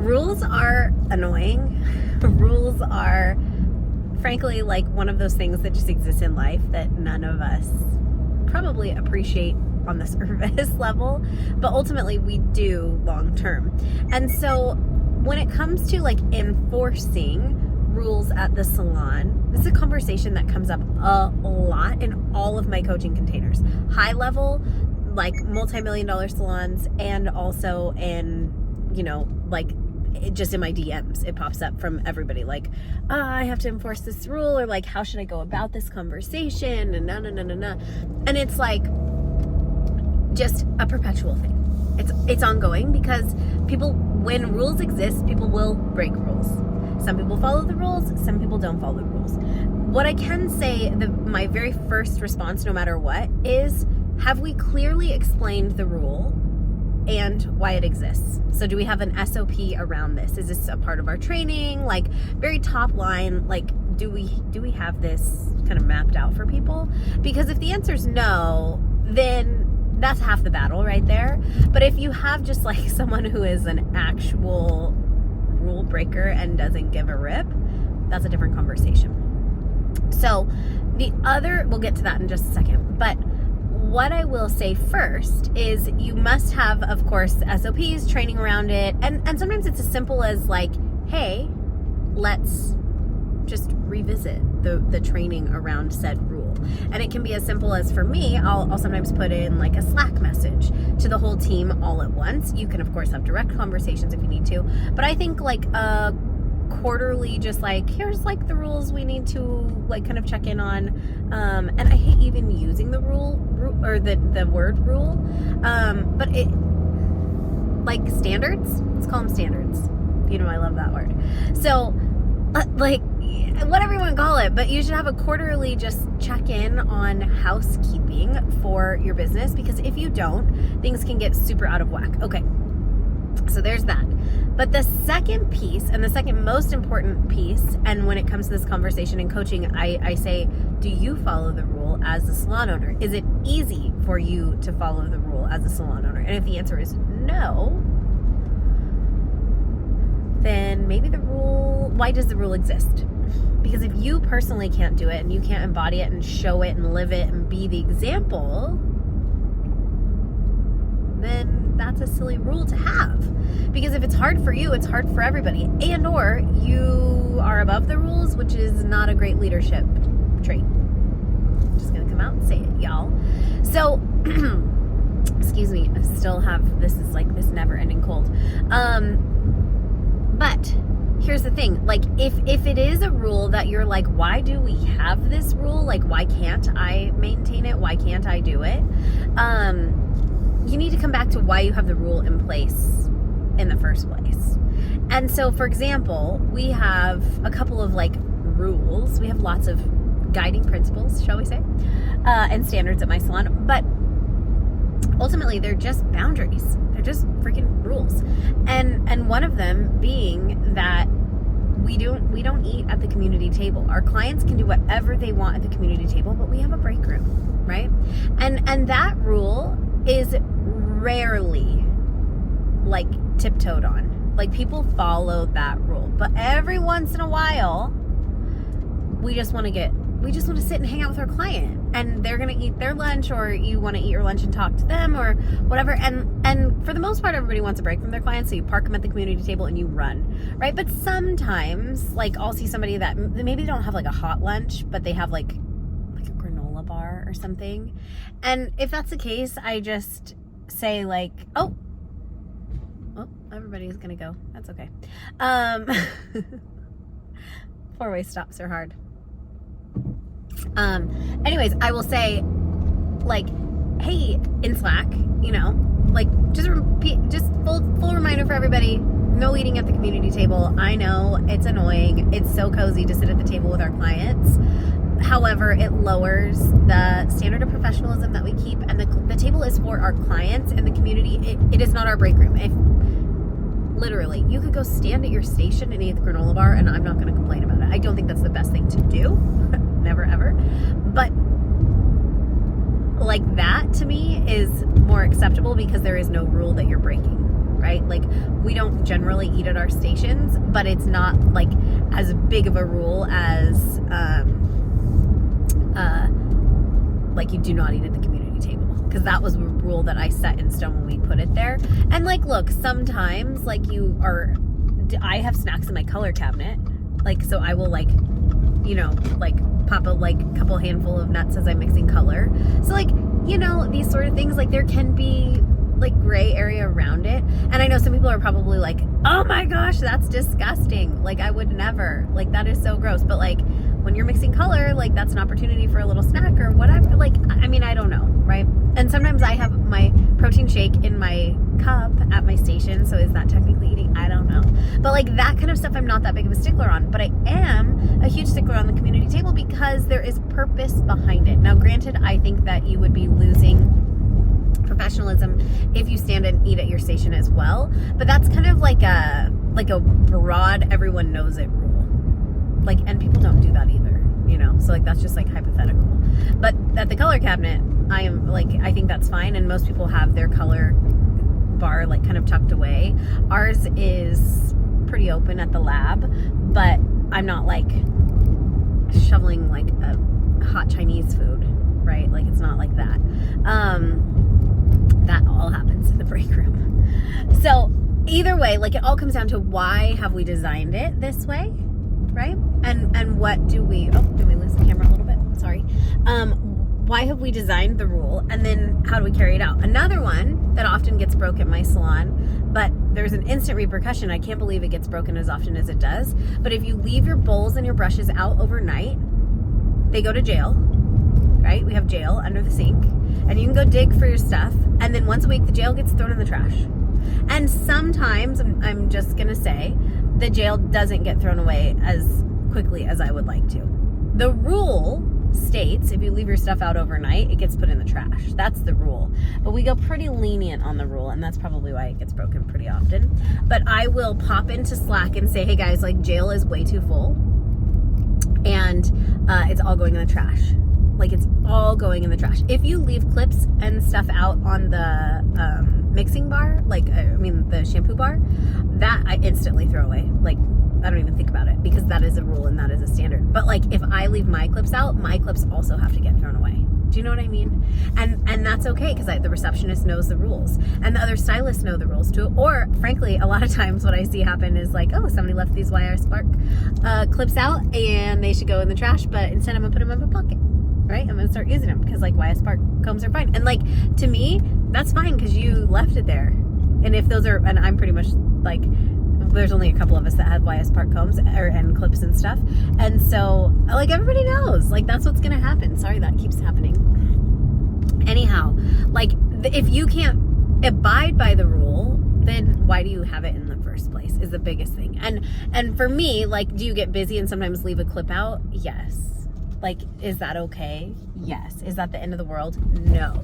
rules are annoying. Rules are, frankly, like one of those things that just exist in life that none of us probably appreciate on the surface level, but ultimately we do long term. And so when it comes to like enforcing rules at the salon, this is a conversation that comes up a lot in all of my coaching containers. High level, like multi-million-dollar salons, and also in, like just in my DMs, it pops up from everybody like, I have to enforce this rule, or like, how should I go about this conversation, and and it's like just a perpetual thing. It's ongoing because when rules exist, people will break rules. Some people follow the rules, some people don't follow the rules. What I can say, my very first response, no matter what, is, have we clearly explained the rule and why it exists? So do we have an SOP around this? Is this a part of our training? Like, very top line, like, do we have this kind of mapped out for people? Because if the answer is no, then that's half the battle right there. But if you have just like someone who is an actual rule breaker and doesn't give a rip, that's a different conversation. So we'll get to that in just a second, but what I will say first is you must have, of course, SOPs, training around it, and sometimes it's as simple as like, hey, let's just revisit the training around said rule. And it can be as simple as, for me, I'll sometimes put in like a Slack message to the whole team all at once. You can of course have direct conversations if you need to, but I think like a quarterly, just like, here's like the rules we need to like kind of check in on, and I hate even using the rule or the word rule, but it, like, standards, let's call them standards. I love that word. So like, whatever you want to call it, but you should have a quarterly just check in on housekeeping for your business, because if you don't, things can get super out of whack. Okay, so there's that. But the second piece, and the second most important piece, and when it comes to this conversation in coaching, I say, do you follow the rule as a salon owner? Is it easy for you to follow the rule as a salon owner? And if the answer is no, then maybe why does the rule exist? Because if you personally can't do it, and you can't embody it and show it and live it and be the example, then that's a silly rule to have. Because if it's hard for you, it's hard for everybody. And or you are above the rules, which is not a great leadership trait. I'm just gonna come out and say it, y'all. So excuse me, I still have, this is like this never ending cold. But here's the thing, like, if it is a rule that you're like, why do we have this rule? Like, why can't I maintain it? Why can't I do it? You need to come back to why you have the rule in place in the first place. And so, for example, we have a couple of like rules. We have lots of guiding principles, shall we say, and standards at my salon, but ultimately they're just boundaries. They're just freaking rules. And one of them being that we don't eat at the community table. Our clients can do whatever they want at the community table, but we have a break room, right? And that rule is rarely like tiptoed on. Like, people follow that rule, but every once in a while we just want to sit and hang out with our client, and they're going to eat their lunch, or you want to eat your lunch and talk to them or whatever. And for the most part, everybody wants a break from their clients. So you park them at the community table and you run, right? But sometimes, like, I'll see somebody that maybe they don't have like a hot lunch, but they have like a granola bar or something. And if that's the case, I just say like, oh, everybody's going to go. That's okay. 4-way stops are hard. Anyways, I will say, like, hey, in Slack, like, just full reminder for everybody, no eating at the community table. I know it's annoying. It's so cozy to sit at the table with our clients. However, it lowers the standard of professionalism that we keep, and the table is for our clients and the community. It is not our break room. If literally, you could go stand at your station and eat the granola bar, and I'm not going to complain about it. I don't think that's the best thing to do. Never ever. But like, that to me is more acceptable because there is no rule that you're breaking, right? Like, we don't generally eat at our stations, but it's not like as big of a rule as like you do not eat at the community table, because that was a rule that I set in stone when we put it there. And like, look, sometimes like I have snacks in my color cabinet, like, so I will like, you know, like pop a like couple handful of nuts as I'm mixing color. So like, you know, these sort of things, like there can be like gray area around it. And I know some people are probably like, oh my gosh, that's disgusting. Like, I would never, like, that is so gross. But like, when you're mixing color, like that's an opportunity for a little snack or whatever. Like, I mean, I don't know, right? And sometimes I have my protein shake in my cup at my station. So is that technically eating? I don't know. But like that kind of stuff, I'm not that big of a stickler on. But I am a huge stickler on the community table because there is purpose behind it. Now, granted, I think that you would be losing professionalism if you stand and eat at your station as well. But that's kind of like a broad, everyone knows it rule. Like, and people don't do that either, you know? So like, that's just like hypothetical. But at the color cabinet, I think that's fine. And most people have their color bar like kind of tucked away. Ours is pretty open at the lab, but I'm not like shoveling like a hot Chinese food, right? Like, it's not like that. That all happens in the break room. So either way, like, it all comes down to why have we designed it this way, right? And what do we, did we lose the camera a little bit? Sorry. Why have we designed the rule? And then how do we carry it out? Another one that often gets broke at my salon, but there's an instant repercussion. I can't believe it gets broken as often as it does. But if you leave your bowls and your brushes out overnight, they go to jail, right? We have jail under the sink, and you can go dig for your stuff. And then once a week, the jail gets thrown in the trash. And sometimes, I'm just gonna say, the jail doesn't get thrown away as quickly as I would like to. The rule states if you leave your stuff out overnight, it gets put in the trash. That's the rule. But we go pretty lenient on the rule, and that's probably why it gets broken pretty often. But I will pop into Slack and say, hey guys, like, jail is way too full, and it's all going in the trash. Like, it's all going in the trash. If you leave clips and stuff out on the mixing bar, like, the shampoo bar, that I instantly throw away. Like, I don't even think about it, because that is a rule and that is a standard. But like, if I leave my clips out, my clips also have to get thrown away. Do you know what I mean? And that's okay, because the receptionist knows the rules, and the other stylists know the rules too. Or frankly, a lot of times what I see happen is like, oh, somebody left these Wire Spark clips out and they should go in the trash, but instead I'm gonna put them in my pocket. Right? I'm gonna start using them because like Wire Spark combs are fine. And like, to me, that's fine because you left it there. And if those are, and I'm pretty much like, there's only a couple of us that have Wire Spark combs and clips and stuff. And so like, everybody knows, like, that's what's gonna happen. Sorry, that keeps happening. Anyhow, like, if you can't abide by the rule, then why do you have it in the first place is the biggest thing. And for me, like, do you get busy and sometimes leave a clip out? Yes. Like, is that okay? Yes. Is that the end of the world? No.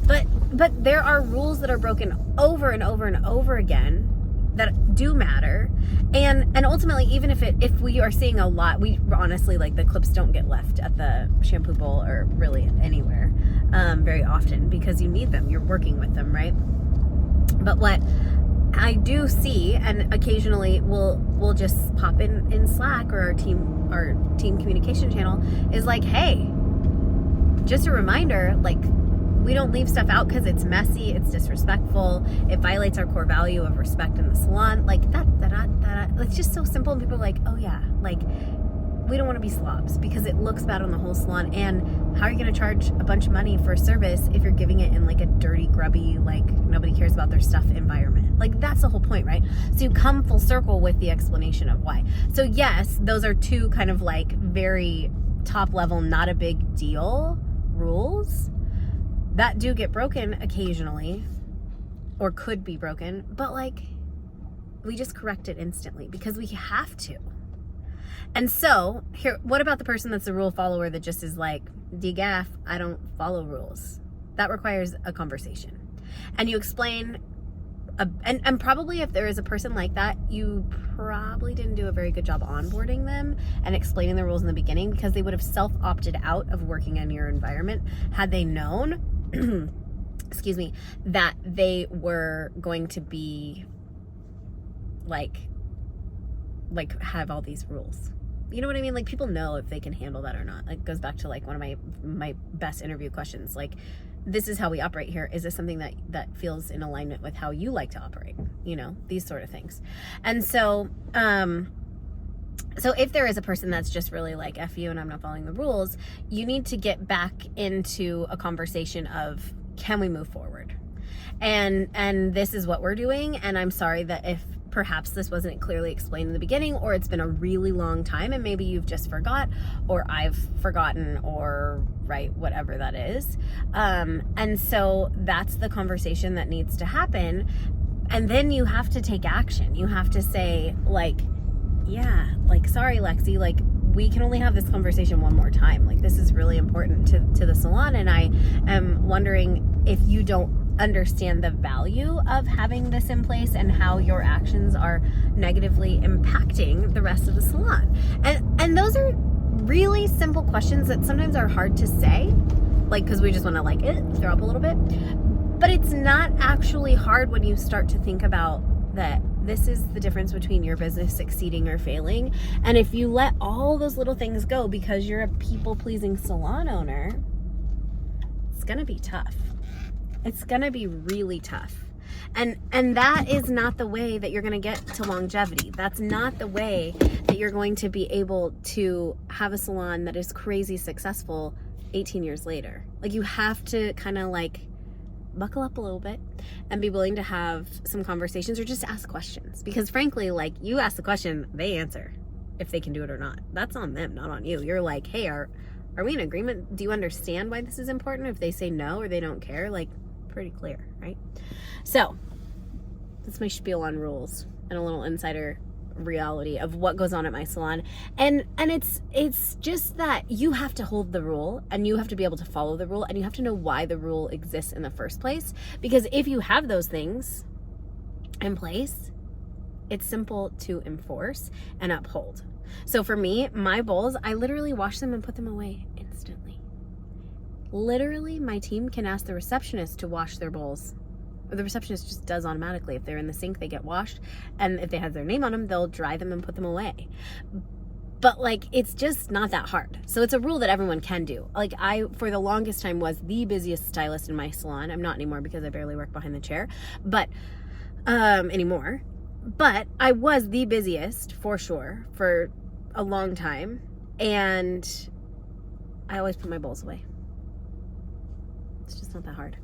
But there are rules that are broken over and over and over again that do matter. And ultimately, even if we are seeing a lot, we honestly, like, the clips don't get left at the shampoo bowl or really anywhere very often, because you need them. You're working with them, right? But what I do see, and occasionally we'll just pop in Slack or our team communication channel, is like, hey, just a reminder, like, we don't leave stuff out because it's messy, it's disrespectful, it violates our core value of respect in the salon. Like, that. It's just so simple, and people are like, oh yeah, like, we don't want to be slobs because it looks bad on the whole salon. And how are you going to charge a bunch of money for a service if you're giving it in like a dirty, grubby, like, nobody cares about their stuff environment? Like, that's the whole point, right? So you come full circle with the explanation of why. So yes, those are two kind of like very top level, not a big deal rules that do get broken occasionally, or could be broken, but like, we just correct it instantly because we have to. And so here, what about the person that's a rule follower that just is like, DGAF, I don't follow rules? That requires a conversation. And you explain, and probably if there is a person like that, you probably didn't do a very good job onboarding them and explaining the rules in the beginning, because they would have self-opted out of working in your environment had they known excuse me, that they were going to be like have all these rules. You know what I mean? Like, people know if they can handle that or not. Like, it goes back to like one of my best interview questions. Like, this is how we operate here. Is this something that feels in alignment with how you like to operate? You know, these sort of things. And so, so if there is a person that's just really like, F you and I'm not following the rules, you need to get back into a conversation of, can we move forward? And this is what we're doing. And I'm sorry that if perhaps this wasn't clearly explained in the beginning, or it's been a really long time and maybe you've just forgot, or I've forgotten, or right, whatever that is. And so that's the conversation that needs to happen. And then you have to take action. You have to say, like, yeah, like, sorry, Lexi, like, we can only have this conversation one more time. Like, this is really important to the salon. And I am wondering if you don't understand the value of having this in place and how your actions are negatively impacting the rest of the salon. And those are really simple questions that sometimes are hard to say, like, because we just want to like throw up a little bit. But it's not actually hard when you start to think about that this is the difference between your business succeeding or failing. And if you let all those little things go because you're a people-pleasing salon owner, it's gonna be tough. It's gonna be really tough. And that is not the way that you're gonna get to longevity. That's not the way that you're going to be able to have a salon that is crazy successful 18 years later. Like, you have to kind of like buckle up a little bit and be willing to have some conversations or just ask questions. Because frankly, like, you ask the question, they answer if they can do it or not. That's on them, not on you. You're like, hey, are we in agreement? Do you understand why this is important? If they say no or they don't care, like, pretty clear, right? So that's my spiel on rules and a little insider reality of what goes on at my salon. And it's just that you have to hold the rule, and you have to be able to follow the rule, and you have to know why the rule exists in the first place. Because if you have those things in place, it's simple to enforce and uphold. So for me, my bowls, I literally wash them and put them away instantly. Literally, my team can ask the receptionist to wash their bowls. Or the receptionist just does automatically. If they're in the sink, they get washed. And if they have their name on them, they'll dry them and put them away. But like, it's just not that hard. So it's a rule that everyone can do. Like, I, for the longest time, was the busiest stylist in my salon. I'm not anymore because I barely work behind the chair, but anymore. But I was the busiest for sure for a long time. And I always put my bowls away. It's just not that hard.